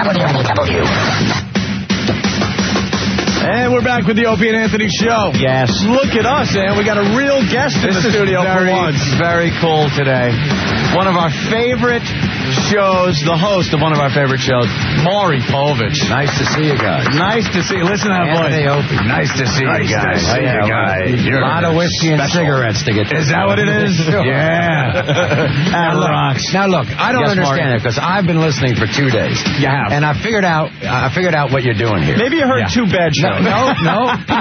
WNEW. And we're back with the Opie and Anthony Show. Yes. Look at us, man. We got a real guest in the studio for once. Very cool today. One of our favorite shows, the host of one of our favorite shows, Maury Povich. Nice to see you guys. Nice to see you. Listen to that voice. Opie. Nice to see you guys. A lot of whiskey and cigarettes to get. Is that what it is? Yeah. That rocks. Now look, I don't understand it because I've been listening for 2 days. You have. And I figured out what you're doing here. Maybe you heard two bad shows. No.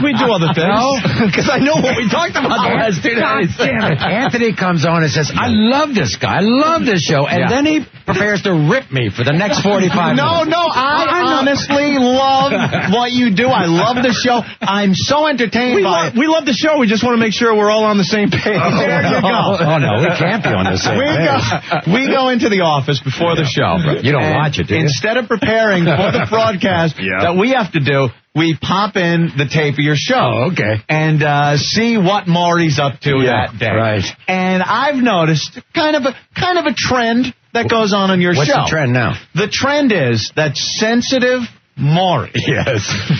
We do other things. No. Because I know what we talked about the last 2 days. Damn it. Anthony comes on and says, I love this guy. I love this show. And then he prepares to rip me for the next 45 minutes. No, I honestly love what you do. I love the show. I'm so entertained by it. We love the show. We just want to make sure we're all on the same page. There you go. Oh, no, we can't be on the same page. We go into the office before the show. You don't watch it, do you? Instead of preparing for the broadcast that we have to do, we pop in the tape of your show. Oh, okay. And see what Maury's up to that day. Right. And I've noticed kind of a trend that goes on in your show. What's the trend now? The trend is that sensitive Maury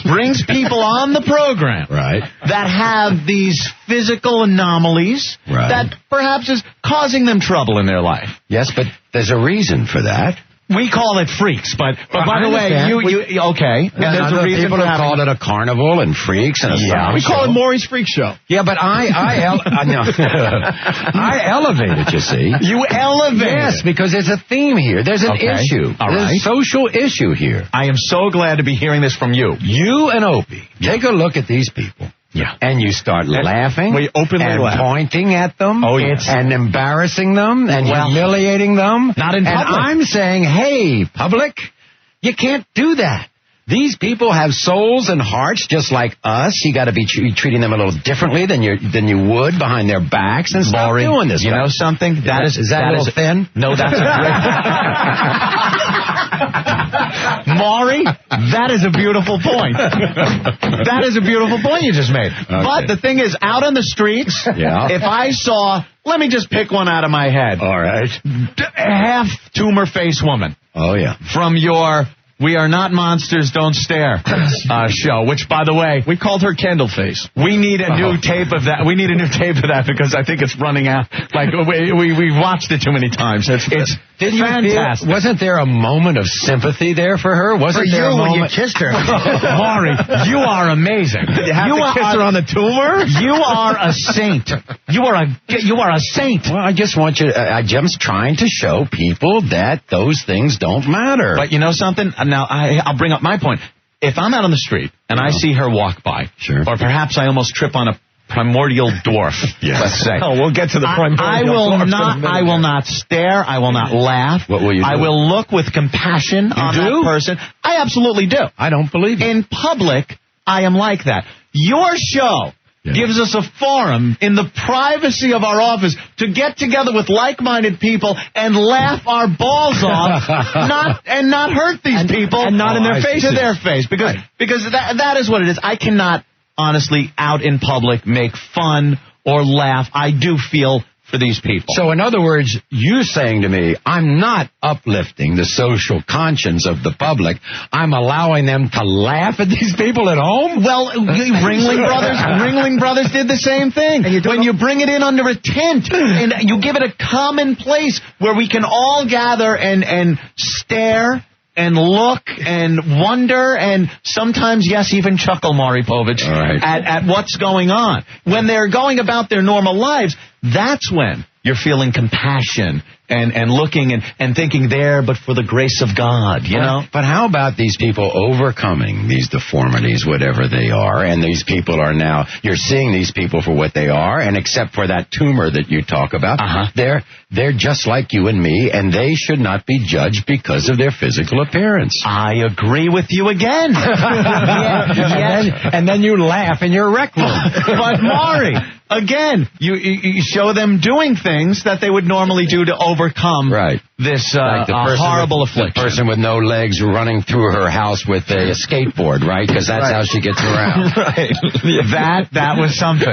brings people on the program that have these physical anomalies that perhaps is causing them trouble in their life. Yes, but there's a reason for that. We call it freaks, but by the way, you okay? And there's a reason people have called it a carnival and freaks and we call it Maury's Freak Show. Yeah, but I elevate it. You see, you elevate. Yes, because there's a theme here. There's an issue. There's a social issue here. I am so glad to be hearing this from you. You and Opie, take a look at these people. Yeah. And you start laughing. We openly laugh. Pointing at them. Oh, yes. And embarrassing them and humiliating them. Not in public. And I'm saying, hey, public, you can't do that. These people have souls and hearts just like us. You got to be treating them a little differently than you would behind their backs and stop doing this. You know something? Is that a little thin? No, that's a Maury, that is a beautiful point. That is a beautiful point you just made. Okay. But the thing is, out on the streets, if I saw, let me just pick one out of my head. All right. Half tumor face woman. Oh, yeah. From your We Are Not Monsters, Don't Stare show, which, by the way, we called her Kendall Face. We need a new tape of that. We need a new tape of that because I think it's running out. Like, we watched it too many times. It's fantastic. Wasn't there a moment of sympathy there for her? Wasn't there a moment? When you kissed her. Maury, you are amazing. Did you have to kiss her on the tumor? You are a saint. You are a saint. Well, I just want you I'm just trying to show people that those things don't matter. But you know something? Now, I'll bring up my point. If I'm out on the street and I see her walk by, or perhaps I almost trip on a primordial dwarf, let's say. Oh, we'll get to the primordial dwarf. I will not stare. I will not laugh. What will you do? I will look with compassion on that person. I absolutely do. I don't believe you. In public, I am like that. Your show gives us a forum in the privacy of our office to get together with like-minded people and laugh our balls off, not hurt these people, and not in their faces. To their face, because that is what it is. I cannot honestly out in public make fun or laugh. I do feel for these people. So, in other words, you're saying to me, I'm not uplifting the social conscience of the public. I'm allowing them to laugh at these people at home? Well, Ringling Brothers did the same thing. When you bring it in under a tent and you give it a common place where we can all gather and stare and look and wonder and sometimes, yes, even chuckle, Maury Povich, at what's going on. When they're going about their normal lives, that's when you're feeling compassion and looking and thinking there, but for the grace of God, you know? But how about these people overcoming these deformities, whatever they are, and these people are now, you're seeing these people for what they are, and except for that tumor that you talk about, they're just like you and me, and they should not be judged because of their physical appearance. I agree with you again. And then you laugh in your rec room. But Maury, again, you show them doing things that they would normally do to overcome this like horrible affliction. The person with no legs running through her house with a skateboard, right? Because that's how she gets around. That was something.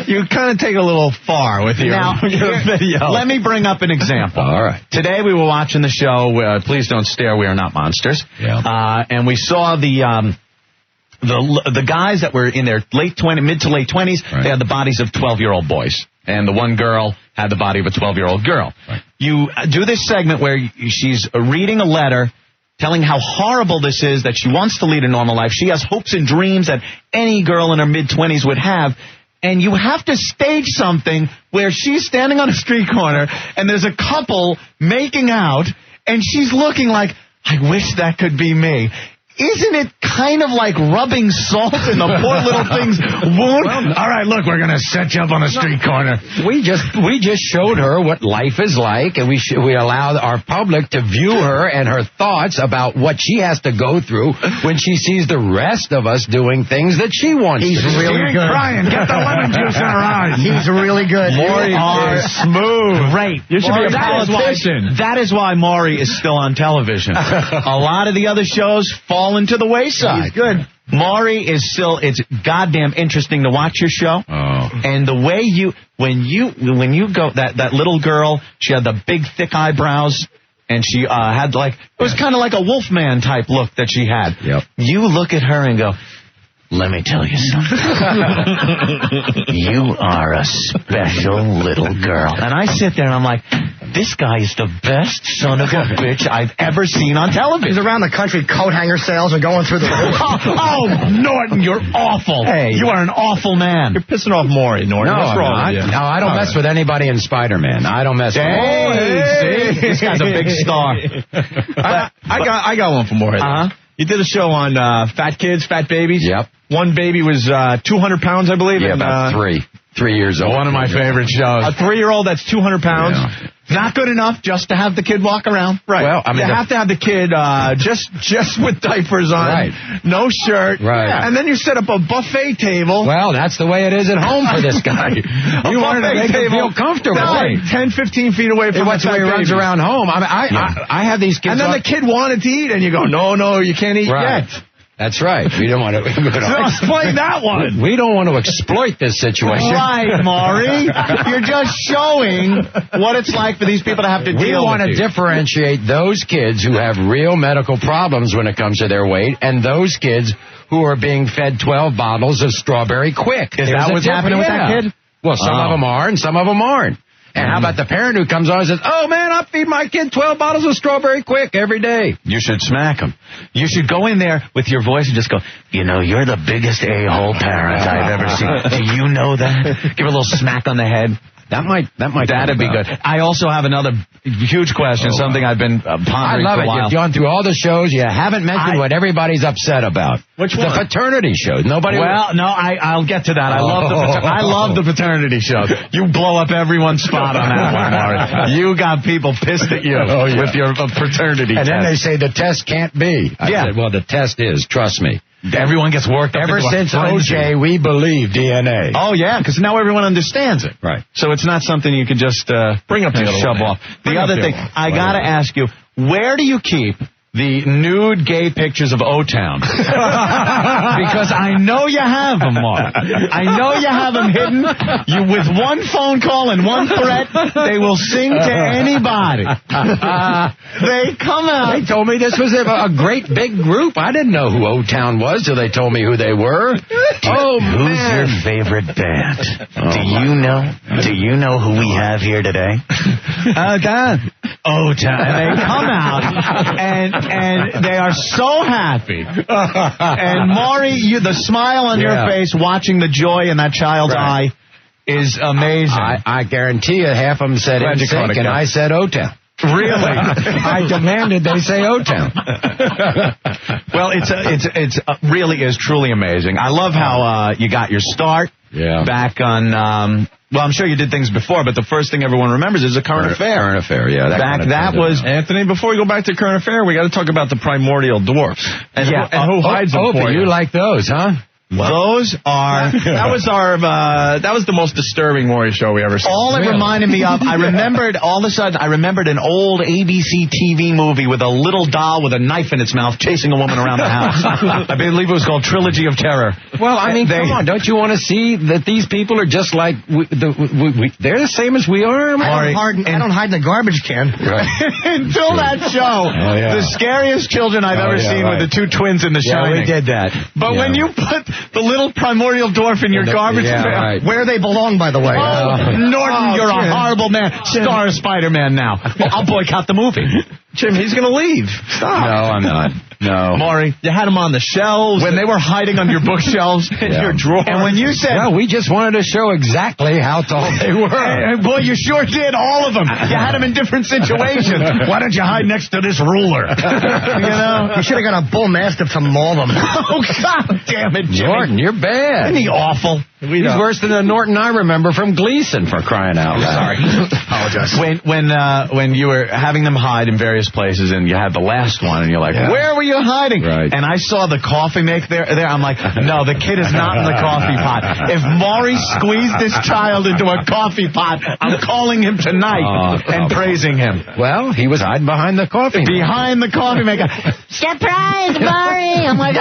You kind of take a little far with your video. Let me bring up an example. All right. Today we were watching the show, Please Don't Stare, We Are Not Monsters. Yeah. And we saw the guys that were in their mid to late 20s, they had the bodies of 12-year-old boys. And the one girl had the body of a 12-year-old girl. Right. You do this segment where she's reading a letter telling how horrible this is, that she wants to lead a normal life. She has hopes and dreams that any girl in her mid-20s would have. And you have to stage something where she's standing on a street corner and there's a couple making out and she's looking like, I wish that could be me. Isn't it kind of like rubbing salt in the poor little thing's wound? All right, look, we're going to set you up on a street corner. We just showed her what life is like, and we allowed our public to view her and her thoughts about what she has to go through when she sees the rest of us doing things that she wants to do. He's really good. Brian, get the lemon juice in her eyes. He's really good. Maury is smooth. Great. You should be a politician. That is why Maury is still on television. A lot of the other shows fall into the wayside. He's good. Maury is still, it's goddamn interesting to watch your show. Oh. And the way when you go, that little girl, she had the big thick eyebrows, and she had it was kind of like a Wolfman type look that she had. Yep. You look at her and go, let me tell you something. You are a special little girl. And I sit there and I'm like, this guy is the best son of a bitch I've ever seen on television. He's around the country, coat hanger sales are going through the roof. Oh, Norton, you're awful. Hey, you are an awful man. You're pissing off Maury, Norton. What's wrong with you? No, I don't mess with anybody in Spider-Man. I don't mess with see? This guy's a big star. I got one for Maury. You did a show on fat kids, fat babies. Yep. One baby was 200 pounds, I believe. Yeah, about 3 years old. One of my favorite shows. A 3-year-old that's 200 pounds. Yeah. Not good enough just to have the kid walk around. Right. Well, I mean, you have to have the kid just with diapers on, no shirt. Right. Yeah. And then you set up a buffet table. Well, that's the way it is at home for this guy. You wanted to make him feel comfortable. That's like 10, 15 feet away from the way he runs around home. I have these kids. And then the kid wanted to eat, and you go, no, you can't eat yet. That's right. We don't want to explain that one. We don't want to exploit this situation. Right, Maury. You're just showing what it's like for these people to have to deal with. We want to differentiate those kids who have real medical problems when it comes to their weight and those kids who are being fed 12 bottles of Strawberry Quick. Is that what's happening with that kid? Well, some of them are and some of them aren't. And how about the parent who comes on and says, oh, man, I feed my kid 12 bottles of Strawberry Quick every day. You should smack him. You should go in there with your voice and just go, you're the biggest a-hole parent I've ever seen. Do you know that? Give a little smack on the head. That'd be good. I also have another huge question, something I've been pondering for a while. You've gone through all the shows. You haven't mentioned what everybody's upset about. Which one? The paternity show. Nobody. Well, no, I'll get to that. I love the paternity show. You blow up everyone's spot on that one, Maury. You got people pissed at you with your paternity test. And then they say the test can't be. I said, well, the test is. Trust me. Everyone gets worked up. Ever since OJ, we believe DNA. Oh, yeah, because now everyone understands it. Right. So it's not something you can just bring up and shove off. The other thing, I got to ask you, where do you keep the nude gay pictures of O-Town? Because I know you have them, Mark. I know you have them hidden. With one phone call and one threat, they will sing to anybody. They come out. They told me this was a great big group. I didn't know who O-Town was till they told me who they were. Who's your favorite band? Do you know who we have here today? O-Town. And they come out and they are so happy. And Maury, the smile on your face watching the joy in that child's eye is amazing. I guarantee you half of them said NSYNC and I said O-Town. Really? I demanded they say O-Town. Well, it's really is truly amazing. I love how you got your start back on... well, I'm sure you did things before, but the first thing everyone remembers is a current affair. Current affair, yeah. That was... Anthony, before we go back to current affair, we got to talk about the primordial dwarfs. And who hides them Opie, for you. You like those, huh? Those are... That was the most disturbing Maury show we ever saw. All it reminded me of, I remembered an old ABC TV movie with a little doll with a knife in its mouth chasing a woman around the house. I believe it was called Trilogy of Terror. Well, I mean, come on. Don't you want to see that these people are just like... they're the same as we are? I don't hide in the garbage can. Right. Until that show, the scariest children I've ever seen were the two twins in The Shining. We did that. But when you put the little primordial dwarf in your garbage can, where they belong, by the way. Norton, you're a horrible man. Star Spider-Man now. I'll boycott the movie. Jim, he's going to leave. Stop. No, I'm not. No. Maury, you had them on the shelves. When they were hiding on your bookshelves in your drawer. And when you said... Well, we just wanted to show exactly how tall they were. Boy, you sure did, all of them. You had them in different situations. Why don't you hide next to this ruler? You should have got a bull mastiff to maul them. Oh, God damn it, Jimmy. Norton, you're bad. Isn't he awful? He's worse than the Norton I remember from Gleason, for crying out loud. Sorry. Apologize. When you were having them hide in various places and you had the last one and you're like, where were you hiding? Right. And I saw the coffee make there. I'm like, no, the kid is not in the coffee pot. If Maury squeezed this child into a coffee pot, I'm calling him tonight and praising him. Well, he was hiding behind the coffee. Behind the coffee maker. Surprise, Maury! I'm like,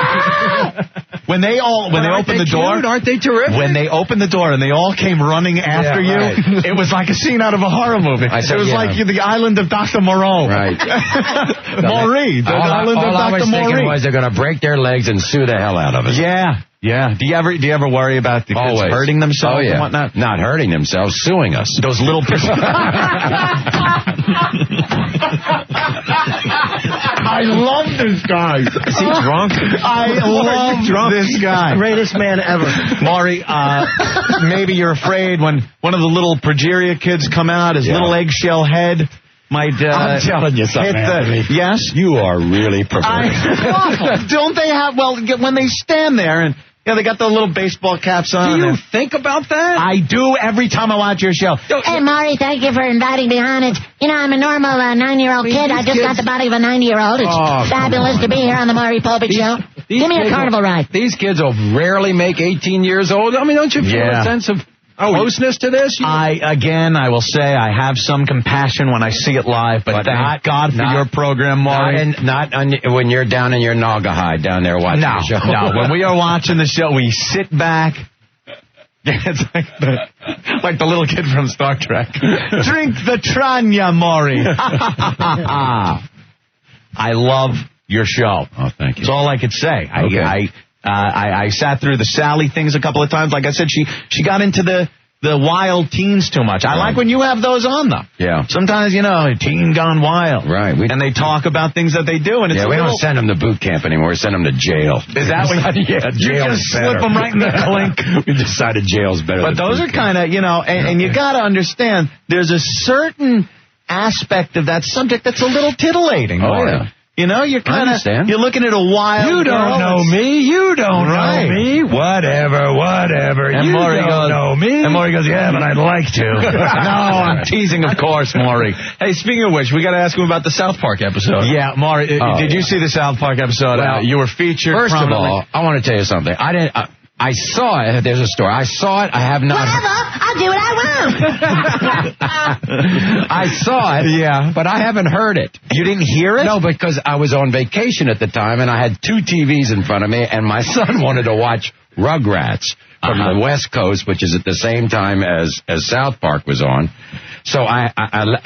When they opened the door, aren't they terrific? When they opened the door and they all came running after you, it was like a scene out of a horror movie. It was like the island of Dr. Moreau. Right. Maury, the island of Dr. All I was thinking Maury. was they're going to break their legs and sue the hell out of us. Yeah. Do you ever worry about the kids hurting themselves and whatnot? Not hurting themselves, suing us. Those little... I love this guy. Is he drunk? I love this guy. Greatest man ever. Maury, maybe you're afraid when one of the little progeria kids come out, his little eggshell head might I'm telling you something, Anthony. Yes? You are really perverted. Don't they have... Well, when they stand there and... they got the little baseball caps on. Do you think about that? I do every time I watch your show. hey, Maury, thank you for inviting me on. I'm a normal 9-year-old kid. I just got the body of a 90-year-old. It's fabulous to be here on the Maury Povich Show. Give me a carnival ride. These kids will rarely make 18 years old. I mean, don't you feel a sense of closeness to this? I will say I have some compassion when I see it live, but thank God for your program, Maury. Not when you're down in your Naugahyde down there watching the show. No, when we are watching the show, we sit back. It's like the little kid from Star Trek. Drink the Tranya, Maury. I love your show. Oh, thank you. That's all I could say. Okay. I sat through the Sally things a couple of times. Like I said, she got into the wild teens too much. I like when you have those on, though. Yeah. Sometimes, teen gone wild. Right. And they talk about things that they do. And it's we don't send them to boot camp anymore. We send them to jail. Is that what jail you just slip them right in the clink? We decided jail's better But than those are kind of, and you got to understand, there's a certain aspect of that subject that's a little titillating. Oh, yeah. You're kind of, you're looking at a wild You don't know me. You don't know me. Whatever. And you Maury don't know me. And Maury goes, yeah, but I'd like to. No, I'm teasing, of course, Maury. Hey, speaking of which, we got to ask him about the South Park episode. Yeah, Maury, did you see the South Park episode? Well, you were featured First of prominently. all, I want to tell you something. I saw it. There's a story. I saw it. I have not. Whatever. I'll do what I want. I saw it, but I haven't heard it. You didn't hear it? No, because I was on vacation at the time, and I had 2 TVs in front of me, and my son wanted to watch Rugrats from the West Coast, which is at the same time as South Park was on. So I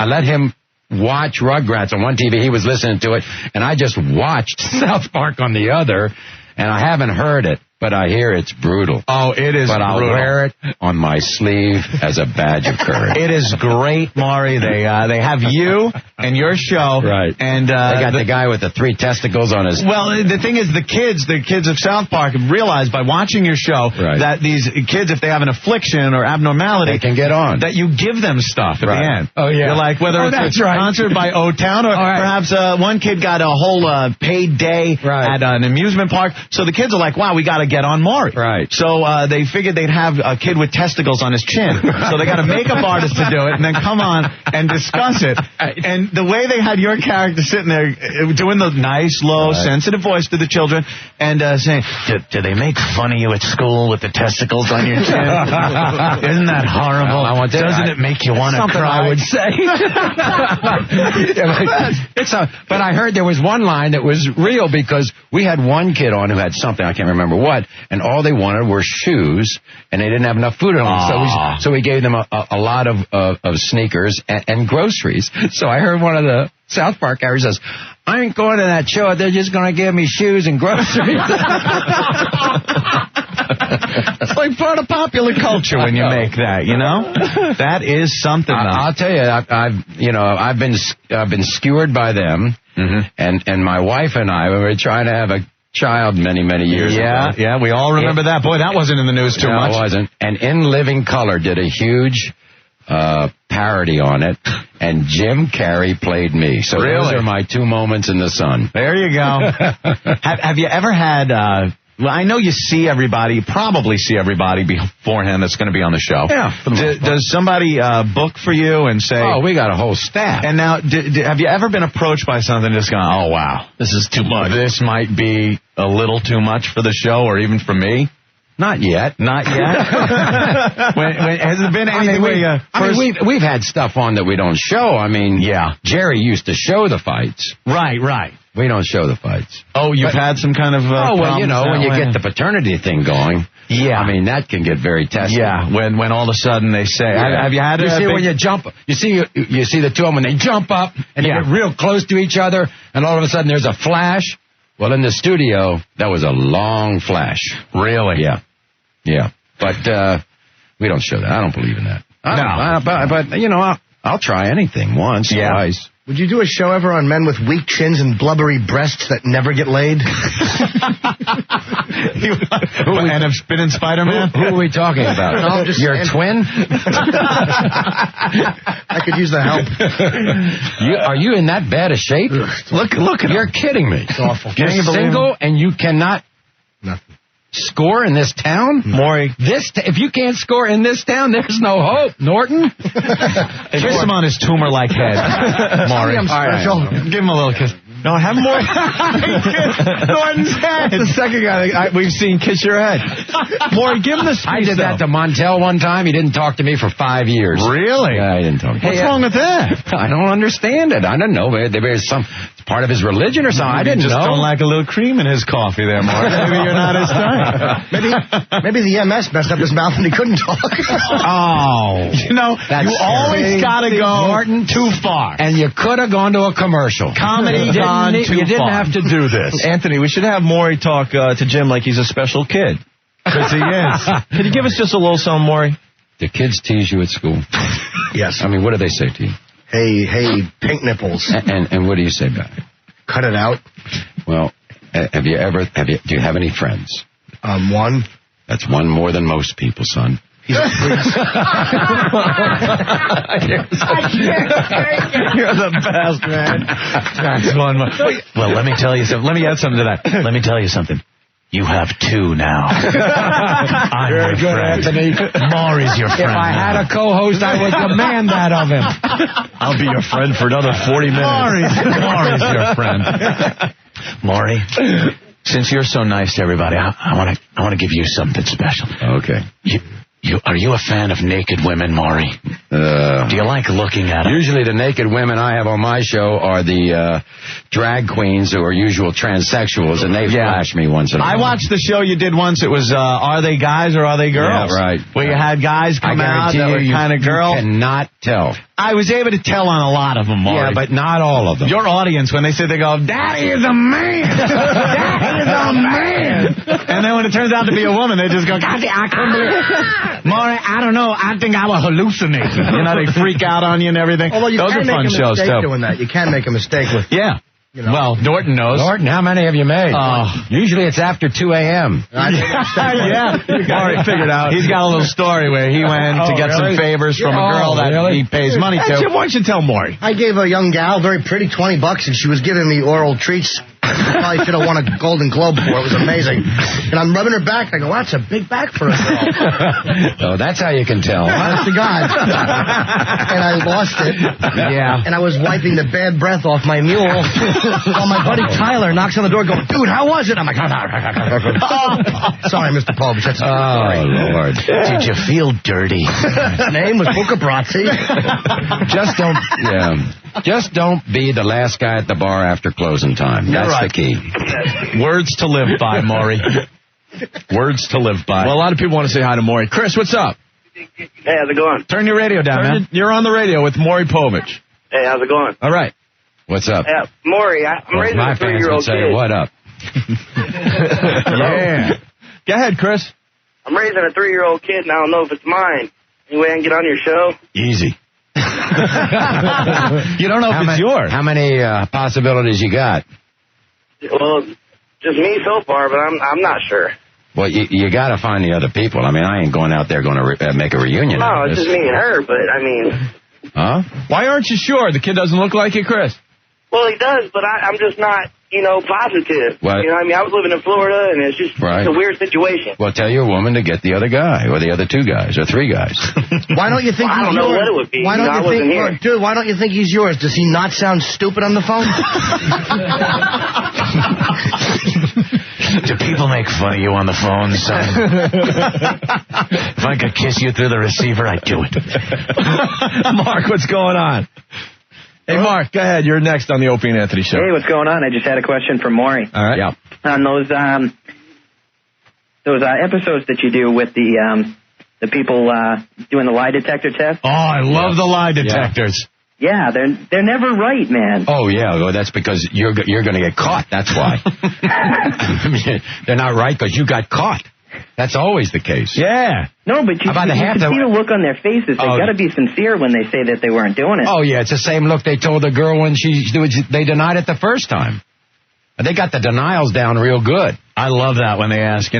let him watch Rugrats on one TV. He was listening to it, and I just watched South Park on the other, and I haven't heard it. But I hear it's brutal. Oh, it is But I'll wear it on my sleeve as a badge of courage. It is great, Maury. They have you and your show. Right. And they got the guy with the 3 testicles on his... Well, the thing is, the kids of South Park have realized by watching your show that these kids, if they have an affliction or abnormality... They can get on. That you give them stuff at the end. Oh, yeah. You're like, whether it's sponsored by O-Town or perhaps one kid got a whole paid day at an amusement park. So the kids are like, wow, we got to to get on Maury. Right. So they figured they'd have a kid with testicles on his chin. So they got a makeup artist to do it and then come on and discuss it. And the way they had your character sitting there doing the nice, low, sensitive voice to the children and saying, do they make fun of you at school with the testicles on your chin? Isn't that horrible? Doesn't it make you want to cry? I would say. But I heard there was one line that was real because we had one kid on who had something, I can't remember what, and all they wanted were shoes, and they didn't have enough food at home. So we gave them a lot of sneakers and groceries. So I heard one of the South Park guys says, I ain't going to that show. They're just going to give me shoes and groceries. It's like part of popular culture when you make that, you know? That is something. I'll tell you, I've been skewered by them, and my wife and I, we were trying to have a child many years ago. Yeah, we all remember that. Boy, that wasn't in the news too much. No, it wasn't. And In Living Color did a huge parody on it, and Jim Carrey played me. So those are my 2 moments in the sun. There you go. Have you ever had... well, I know you see everybody, probably see everybody beforehand that's going to be on the show. Yeah. Does somebody book for you and say... Oh, we got a whole staff. And now, have you ever been approached by something just going, oh, wow, this is too much. This might be a little too much for the show or even for me? Not yet. Not yet? Has there been anything we've had stuff on that we don't show. I mean, Jerry used to show the fights. Right. We don't show the fights. Oh, you've had some kind of well, you know, when you get the paternity thing going. Yeah. I mean, that can get very testy. Yeah, when all of a sudden they say, have you had when you jump, you see the two of them when they jump up and they get real close to each other, and all of a sudden there's a flash. Well, in the studio, that was a long flash. Really? Yeah. But we don't show that. I don't believe in that. But you know, I'll try anything once, twice. Would you do a show ever on men with weak chins and blubbery breasts that never get laid? And have been in Spider-Man? Who are we talking about? No, just your twin? I could use the help. Are you in that bad a shape? Look at You're kidding me. It's awful. You're single and you cannot score in this town? Maury. If you can't score in this town, there's no hope. Norton? Kiss him on his tumor-like head, Maury. I'm special. Give him a little kiss. No, have more. Norton's head. It's the second guy we've seen kiss your head. Maury, give him the space. I did that to Montel one time. He didn't talk to me for 5 years. Really? Yeah, he didn't talk to me. What's wrong with that? I don't understand it. I don't know. There's some part of his religion or something. I didn't know. Just don't like a little cream in his coffee there, Maury. Maybe you're not his type. Maybe the MS messed up his mouth and he couldn't talk. Oh. You know, you always got to go Norton, too far. And you could have gone to a commercial. Comedy gone too far. You didn't have to do this. Anthony, we should have Maury talk to Jim like he's a special kid. Because he is. Could you give us just a little something, Maury? Do kids tease you at school? Yes. I mean, what do they say to you? Hey, pink nipples. And what do you say back? Cut it out. Well, do you have any friends? One. That's one more than most people, son. He's a priest. You're the best, man. That's one more. Well, let me tell you something. Let me add something to that. Let me tell you something. You have two now. I'm Very your good, friend. Anthony. Maury's your friend. If I had a co-host, I would demand that of him. I'll be your friend for another 40 minutes. Maury's your friend. Maury, since you're so nice to everybody, I want to give you something special. Okay. Are you a fan of naked women, Maury? Do you like looking at them? Usually the naked women I have on my show are the drag queens who are usual transsexuals, and they flash me once in a while. I watched the show you did once. It was Are They Guys or Are They Girls? Yeah, right. Where you had guys come out that were kind of girls. You cannot tell. I was able to tell on a lot of them, Maury. Yeah, but not all of them. Your audience, when they sit there, go, Daddy is a man! Daddy is a man! And then when it turns out to be a woman, they just go, God, I couldn't believe it. Maury, I don't know. I think I was hallucinating. You know, they freak out on you and everything. Although you Those can are make fun a shows, mistake too. doing that. You can make a mistake with... Yeah. You know. Well, Norton knows. Norton, how many have you made? Oh. Usually it's after 2 a.m. Yeah. Maury figured out. He's got a little story where he went to get some favors from a girl that he pays money to. Jim, why don't you tell Maury? I gave a young gal, very pretty, $20, and she was giving me oral treats Probably should have won a Golden Globe for it. It was amazing. And I'm rubbing her back. I go, wow, that's a big back for a girl. Oh, that's how you can tell. Honest to God. And I lost it. Yeah. And I was wiping the bad breath off my mule while my buddy Tyler knocks on the door going, dude, how was it? I'm like, sorry, Mr. Povich. That's Lord. Did you feel dirty? His name was Buca Brazzi. Just don't be the last guy at the bar after closing time. That's the key. Words to live by, Maury. Words to live by. Well, a lot of people want to say hi to Maury. Chris, what's up? Hey, how's it going? Turn your radio down, man. You're on the radio with Maury Povich. Hey, how's it going? All right. What's up? Maury, I'm raising my a fans 3-year-old would say, kid. what up? Yeah. Go ahead, Chris. I'm raising a 3-year-old kid, and I don't know if it's mine. Any way I can get on your show? Easy. You don't know if it's yours. How many possibilities you got? Well, just me so far, but I'm not sure. Well, you got to find the other people. I mean, I ain't going out there going to make a reunion. No, it's just me and her, but I mean... Huh? Why aren't you sure? The kid doesn't look like you, Chris. Well, he does, but I'm just not, positive. What? You know what I mean? I was living in Florida, and it's just it's a weird situation. Well, tell your woman to get the other guy, or the other 2 guys, or 3 guys. Why don't you think I don't know what it would be. Why don't I you wasn't here. think, dude, why don't you think he's yours? Does he not sound stupid on the phone? Do people make fun of you on the phone, son? If I could kiss you through the receiver, I'd do it. Mark, what's going on? Hey, Mark, go ahead. You're next on the Opie and Anthony show. Hey, what's going on? I just had a question for Maury. All right. Yeah. On those episodes that you do with the people doing the lie detector test. Oh, I love the lie detectors. Yeah, they're never right, man. Oh, yeah. Well, that's because you're going to get caught. That's why. I mean, they're not right because you got caught. That's always the case. Yeah. No, but you can see the look on their faces. They got to be sincere when they say that they weren't doing it. Oh, yeah. It's the same look they told the girl when they denied it the first time. They got the denials down real good. I love that when they ask,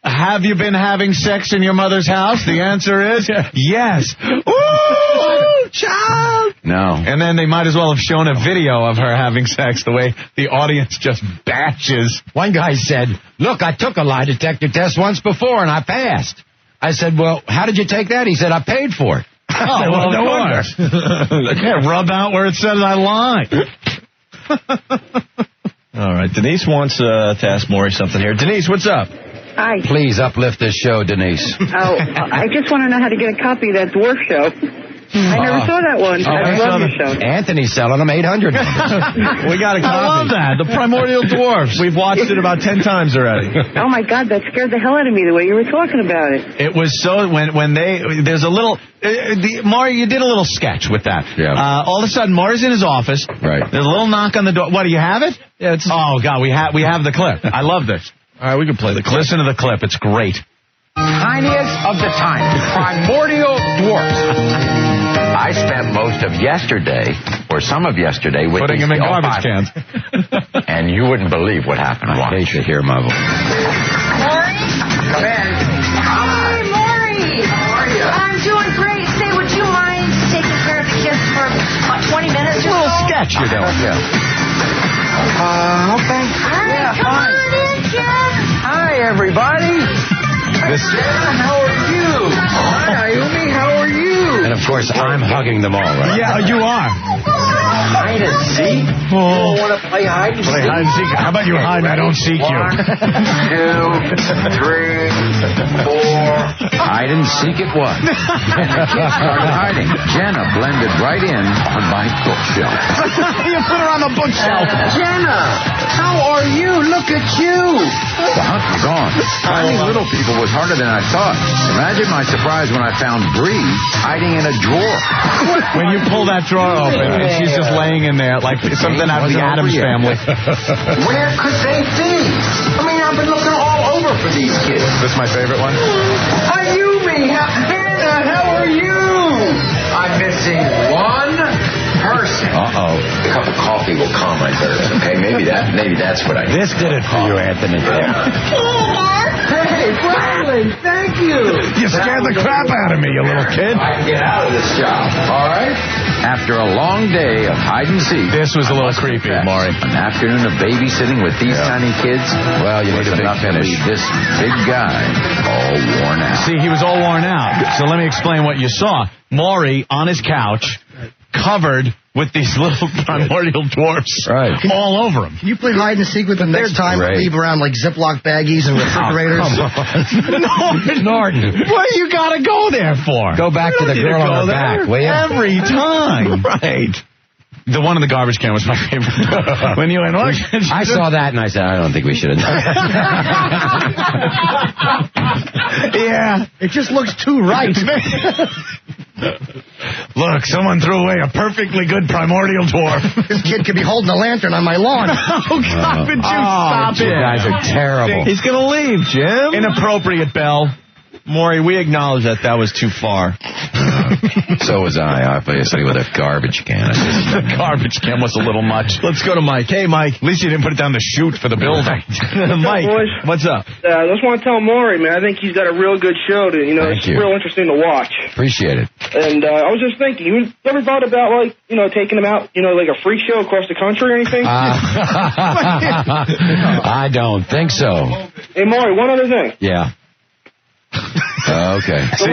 have you been having sex in your mother's house? The answer is yes. Ooh, child. No. And then they might as well have shown a video of her having sex the way the audience just bashes. One guy said, look, I took a lie detector test once before and I passed. I said, well, how did you take that? He said, I paid for it. Oh, well, no wonder. I can't rub out where it says I lied. All right. Denise wants to ask Maury something here. Denise, what's up? Hi. Please uplift this show, Denise. I just want to know how to get a copy of that dwarf show. I never saw that one. I love your show. Anthony's selling them 800. We got a copy. I love that. The Primordial Dwarfs. We've watched it about 10 times already. Oh, my God. That scared the hell out of me, the way you were talking about it. It was so, there's a little, Maury, you did a little sketch with that. Yeah. All of a sudden, Maury's in his office. Right. There's a little knock on the door. What, do you have it? Yeah, it's... Oh, God, we have the clip. I love this. All right, we can play the clip. Listen to the clip. It's great. Tiniest of the tiny, primordial dwarfs. I spent most of yesterday, or some of yesterday, with putting them in garbage cans. And you wouldn't believe what happened. I hate to hear my voice. Maury? Come in. Hi, Maury. How are you? I'm doing great. Say, would you mind taking care of the kids for about 20 minutes or so? A little sketch you're doing. Yeah. Okay. All right, come on in, kid. Hi, everybody. Jenna, how are you? Hi, Ayumi, how are you? And, of course, I'm hugging them all right Yeah, you are. Hide and seek? You don't want to play hide and seek? Play hide and seek. How about you hide and I don't seek you? 1, 2, 3, 4. Hide and seek it was. And the kids started hiding. Jenna blended right in on my bookshelf. You put her on the bookshelf. Jenna, how are you? Look at you. The hunt was on. Finding little people was harder than I thought. Imagine my surprise when I found Bree hiding in a drawer. When you pull that drawer open and she's just laying in there like something out of the Addams Family. Where could they be? I mean, I've been looking all over for these kids. This is my favorite one. Ayumi, Hannah, how are you? I'm missing one person. Uh-oh. A cup of coffee will calm my nerves. Okay, maybe that's what I need. This did it for you, Anthony. Hey, Franklin, thank you. You scared the crap out of me, you little kid. I can get out of this job, all right? After a long day of hide and seek. This was a little creepy, Maury. An afternoon of babysitting with these tiny kids. Well, you need a big finish. This big guy all worn out. See, he was all worn out. So let me explain what you saw. Maury on his couch, covered with these little primordial dwarfs all over him. Can you play hide and seek with them next time? Leave around like Ziploc baggies and refrigerators. Norton, what do you got to go there for? Go back to the girl on her back, will you? Every time. Right. The one in the garbage can was my favorite. When you went, look. I saw that and I said, I don't think we should have done that. Yeah. It just looks too right. Look, someone threw away a perfectly good primordial dwarf. This kid could be holding a lantern on my lawn. Oh, God, would you stop it? You guys are terrible. He's going to leave, Jim. Inappropriate, Belle. Maury, we acknowledge that was too far. So was I, obviously, with a garbage can. The garbage can was a little much. Let's go to Mike. Hey, Mike. At least you didn't put it down the chute for the building. Mike, what's up? I just want to tell Maury, man, I think he's got a real good show. It's real interesting to watch. Appreciate it. And I was just thinking, you ever thought about, taking him out, like a freak show across the country or anything? I don't think so. Hey, Maury, one other thing. Yeah. Okay. It's a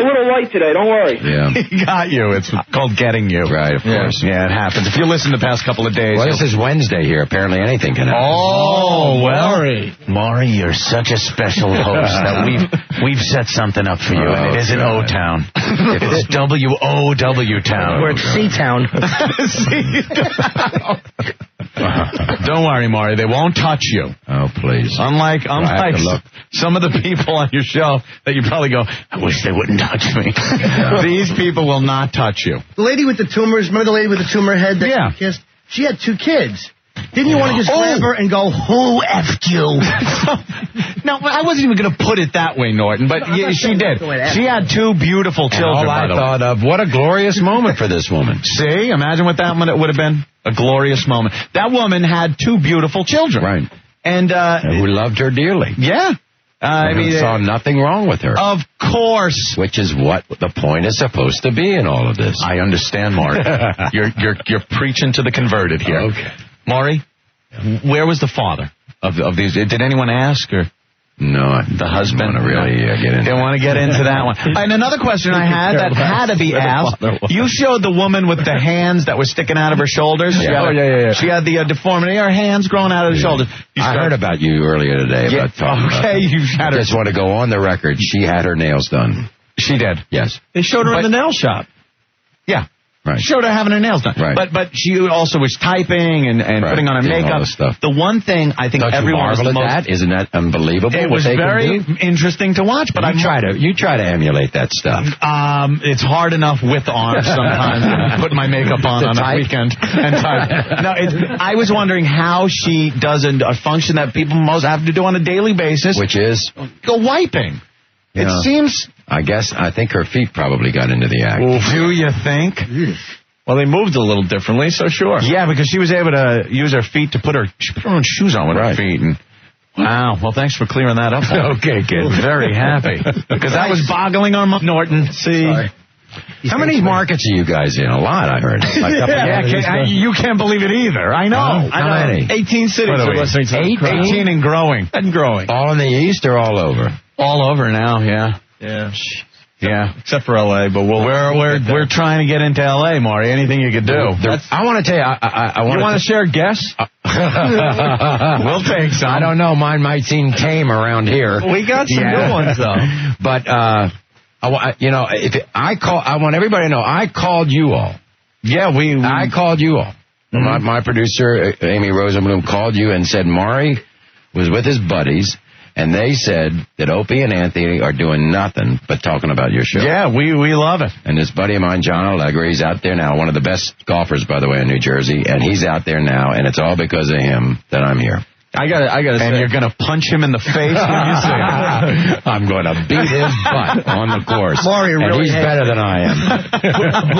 little light today, don't worry. Yeah. He got you. It's called getting you. Right, of course. Yeah, it happens. If you listen the past couple of days. Well, this is Wednesday here. Apparently anything can happen. Oh, well. Maury, you're such a special host that we've set something up for you, and it isn't O-Town. It's W-O-W Town. We're at C-Town. Don't worry, Maury. They won't touch you. Oh, please. Unlike some of the people on your show that you probably go, I wish they wouldn't touch me. These people will not touch you. The lady with the tumors, remember the lady with the tumor head that you kissed? She had 2 kids. Didn't you want to just grab her and go, who effed you? No, I wasn't even going to put it that way, Norton, but she did. She had 2 beautiful children, all I thought of, what a glorious moment for this woman. See? Imagine what that would have been. A glorious moment. That woman had 2 beautiful children. Right. And who loved her dearly. Yeah. I mean, saw nothing wrong with her. Of course. Which is what the point is supposed to be in all of this. I understand, Maury. You're preaching to the converted here. Okay. Maury, where was the father of these? Did anyone ask or? No, the husband. Didn't want to really get into. Didn't want to get into that one. And another question I had that had to be asked. You showed the woman with the hands that were sticking out of her shoulders. Yeah. She had the deformity. Her hands growing out of her shoulders. I heard about you earlier today. I just want to go on the record. She had her nails done. She did. Yes. They showed her in the nail shop. Yeah. Right. Showed her having her nails done. Right. But she also was typing and putting on her makeup. All stuff. The one thing I think everyone was the most... That? Isn't that unbelievable? It was very interesting to watch, but you try to emulate that stuff. It's hard enough with arms sometimes. Put my makeup on a weekend and type. No, I was wondering how she does a function that people most have to do on a daily basis. Which is? Go wiping. It seems... I think her feet probably got into the act. Well, do you think? Well, they moved a little differently, so sure. Yeah, because she was able to use her feet to put her own shoes on with her feet. And wow. Well, thanks for clearing that up. Okay, kid. Very happy. Because that was boggling on Norton. See? Sorry. How many markets are you guys in? A lot, I heard. You can't believe it either. I know. How many? 18 cities are listening to 18 and growing. And growing. All in the East or all over? All over now, yeah. Yeah. Except for L.A., but we're trying to get into L.A., Maury. Anything you could do. I want to tell you, you want to share guests? We'll take some. I don't know. Mine might seem tame around here. We got some good ones, though. But, I want everybody to know, I called you all. Yeah, I called you all. Mm-hmm. My producer, Amy Rosenblum, called you and said Maury was with his buddies, and they said that Opie and Anthony are doing nothing but talking about your show. Yeah, we love it. And this buddy of mine, John Allegra, he's out there now, one of the best golfers, by the way, in New Jersey, and he's out there now, and it's all because of him that I'm here. I gotta say. And you're gonna punch him in the face when you say it. I'm gonna beat his butt on the course. Maury really he's better than I am.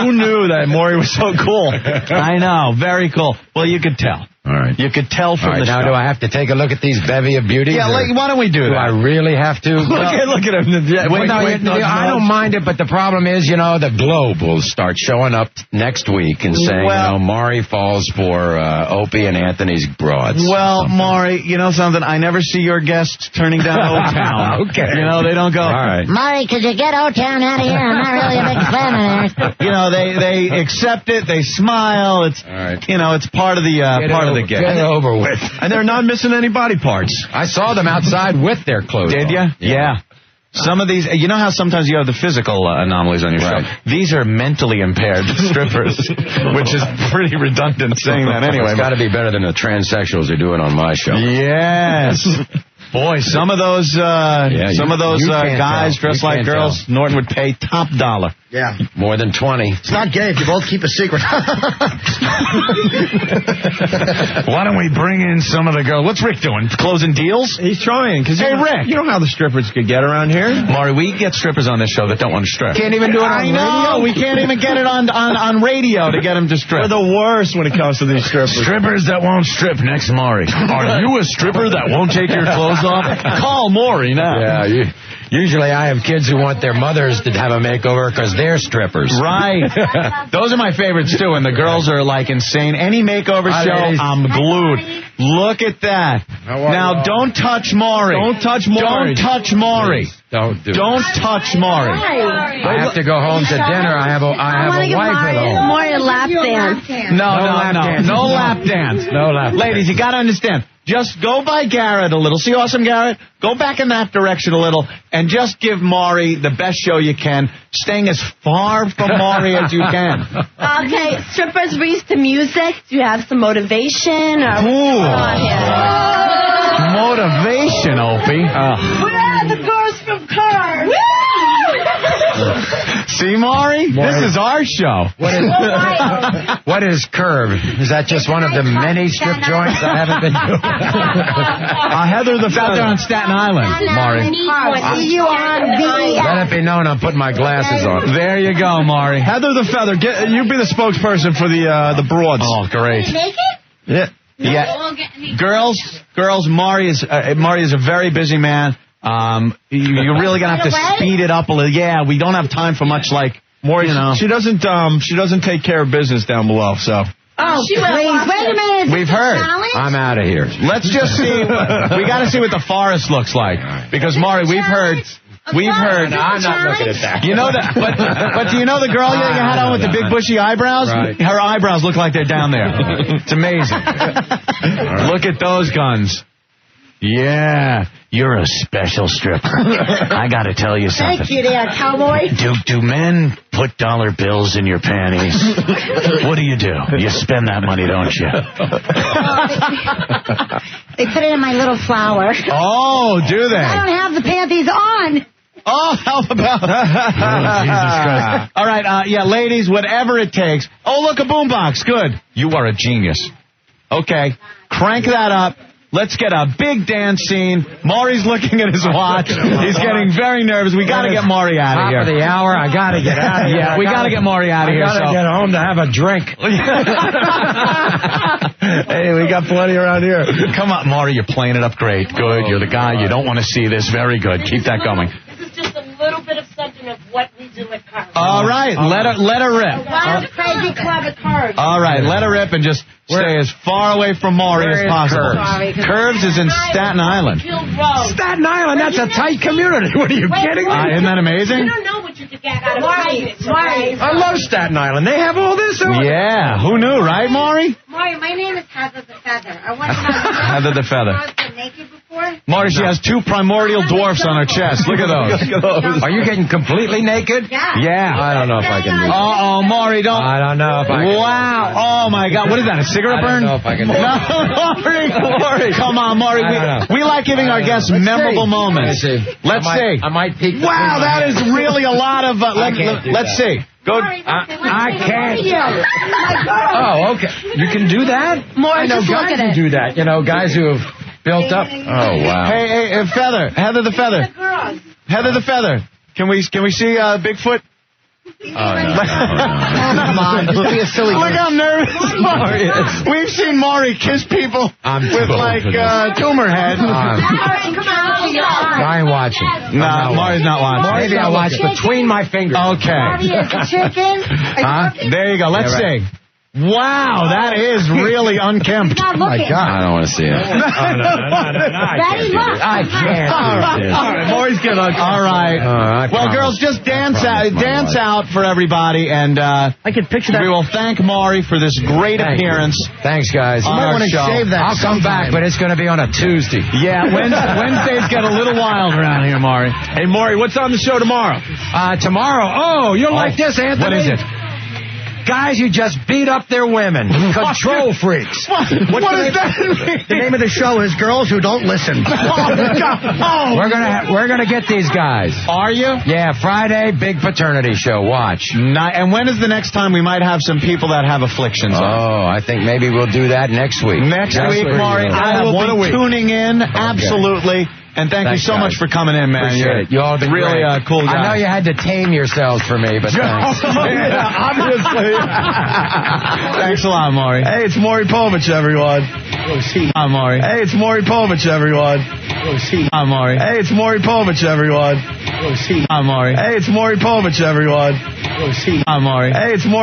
Who knew that Maury was so cool? I know, very cool. Well, you could tell. All right. You could tell from the now, show. do I have to take a look at these bevy of beauties? Yeah, why don't we do that? Do I really have to? Look at him. I don't mind it, but the problem is, the Globe will start showing up next week and saying, Maury falls for Opie and Anthony's broads. Well, Maury, you know something? I never see your guests turning down O-Town. Okay. They don't go. All right. Maury, could you get O-Town out of here? I'm not really a big fan of theirs. They accept it. They smile. It's, it's part of the gig. Get it over with. And they're not missing any body parts. I saw them outside with their clothes Did you? Yeah. Some of these, you know how sometimes you have the physical anomalies on your show? These are mentally impaired strippers, which is pretty redundant saying that anyway. It's got to be better than the transsexuals are doing on my show. Yes. Boy, some of those guys dressed like girls, Norton would pay top dollar. Yeah. More than 20. It's not gay if you both keep a secret. Why don't we bring in some of the girls? What's Rick doing? Closing deals? He's trying. Hey, Rick. You know how the strippers could get around here? Maury, we get strippers on this show that don't want to strip. Can't even do it on radio? I know. We can't even get it on radio to get them to strip. We're the worst when it comes to these strippers. Strippers that won't strip next, Maury. Are you a stripper that won't take your clothes off? Call Maury now. Yeah, usually I have kids who want their mothers to have a makeover because they're strippers. Right. Those are my favorites, too, and the girls are, insane. Any makeover show, I'm glued. Look at that. Now, don't touch Maury. Don't touch Maury. Don't touch Maury. Don't touch Maury. I have to go home to dinner. I have a wife at home. Maury a lap dance. No lap dance. No lap dance. Ladies, you got to understand. Just go by Garrett a little. See Awesome Garrett? Go back in that direction a little and just give Maury the best show you can, staying as far from Maury as you can. Okay, strippers reads to music. Do you have some motivation? Or Motivation, Opie. Where are the girls from Curve? See, Maury? This is our show. What is Curve? Is that just one of the many strip joints I haven't been doing? Heather the Feather on Staten Island, Maury. Let it be known I'm putting my glasses on. There you go, Maury. Heather the Feather, you be the spokesperson for the broads. Oh, great. Yeah. Girls, Maury is a very busy man. You're really gonna have to speed it up a little. Yeah, we don't have time for much Maury, she doesn't take care of business down below, so. Oh, please, wait a minute. We've heard. I'm out of here. Let's just see. We got to see what the forest looks like. Because, Maury, we've heard. No, I'm not looking at that. You know that, but do you know the girl you had on with the big bushy eyebrows? Right. Her eyebrows look like they're down there. It's amazing. Look at those guns. Yeah, you're a special stripper. I got to tell you something. Thank you there, cowboy. Do men put dollar bills in your panties? What do? You spend that money, don't you? They put it in my little flower. Oh, do they? I don't have the panties on. Oh, how about Jesus Christ. All right, ladies, whatever it takes. Oh, look, a boombox. Good. You are a genius. Okay, crank that up. Let's get a big dance scene. Maury's looking at his watch. He's getting very nervous. We got to get Maury out of here. Top of the hour, I got to get out of here. Yeah, we got to get Maury out of here. I got to get home to have a drink. Hey, we got plenty around here. Come on, Maury, you're playing it up great. Good. You're the guy. You don't want to see this. Very good. Keep that going. This is just a little bit of something of what we do at Curve. All right. Let her rip. Wild Crazy Club at Curve. All right. Let her rip and just stay as far away from Maury as possible. Curves is in Staten Island. Staten Island, that's a tight community. What are you kidding me? Isn't that amazing? You don't know what you could get out of Maury. I love Staten Island. They have all this. Yeah. Who knew, right, Maury? Maury, my name is Heather the Feather. I want to know. Heather the Feather. Been naked before? Maury, she has 2 primordial dwarfs on her chest. Look at those. Are you getting completely naked? Yeah. I don't know if I can do that. Uh-oh, Maury, don't. I don't know if I can. Wow. Oh, my God. What is that, a cigarette burn? I don't know if I can do No, Maury. Come on, Maury. We like giving our guests memorable moments. Let's see. I might peek. Wow, that is really a lot of... let's see. Go. I can't. Oh, okay. You can do that? I know guys who do that. You know, guys who have built up. Oh, wow. Hey, Feather. Heather the Feather. Heather the Feather. Can we see Bigfoot? Come on, just be a silly Look how nervous Maury is. We've seen Maury kiss people with like tumor head. I ain't watching. No, Maury's not watching. Maybe I'll watch between my fingers. Okay. Chicken. There you go. Let's see. Wow, that is really unkempt. Not looking. I don't want to see it. Daddy, look. I can't. All right, Maury's good. All right. Well, girls, just dance out for everybody, and I can picture that. we will thank Maury for this great appearance. Thanks, guys. On our show. I'll come back, but it's going to be on a Tuesday. Yeah, Wednesdays get a little wild around here, Maury. Hey, Maury, what's on the show tomorrow? Tomorrow, you'll like this, Anthony. What is it? Guys who just beat up their women. Control freaks. What does that mean? The name of the show is Girls Who Don't Listen. We're gonna get these guys. Are you? Yeah, Friday, big paternity show. Watch. And when is the next time we might have some people that have afflictions? I think maybe we'll do that next week. Next week, Maury, I will be tuning in. Absolutely. And thank you so much for coming in, man. Appreciate it. You all been really cool guy. I know you had to tame yourselves for me, but thanks. Yeah, obviously. Thanks a lot, Maury. Hey, it's Maury Povich, everyone. Hi, Maury. Hey, it's Maury Povich, everyone. Hi, Maury. Hey, it's Maury Povich, everyone. Hi, Maury. Hey, it's Maury Povich, everyone. Hi, Maury. Hey, it's Maury.